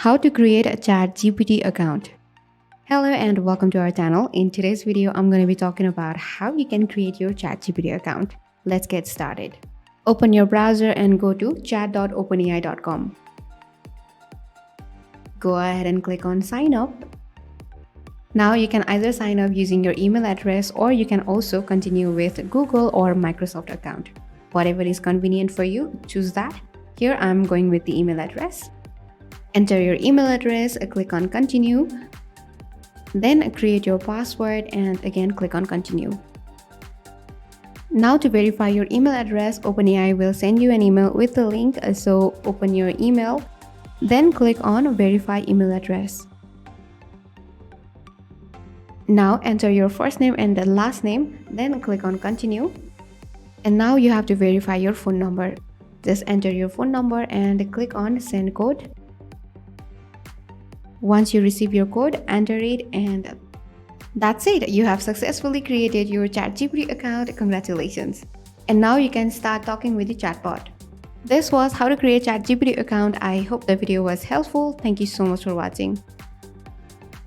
How to create a ChatGPT account. Hello and welcome to our channel. In today's video, I'm going to be talking about how you can create your ChatGPT account. Let's get started. Open your browser and go to chat.openai.com. Go ahead and click on sign up. Now you can either sign up using your email address or you can also continue with Google or Microsoft account. Whatever is convenient for you, choose that. Here I'm going with the email address. Enter your email address, click on continue, then create your password and again click on continue. Now to verify your email address, OpenAI will send you an email with the link, so open your email, then click on verify email address. Now enter your first name and the last name, then click on continue. And now you have to verify your phone number. Just enter your phone number and click on send code. Once you receive your code, enter it and that's it. You have successfully created your ChatGPT account. Congratulations. And now you can start talking with the chatbot. This was how to create ChatGPT account. I hope the video was helpful. Thank you so much for watching.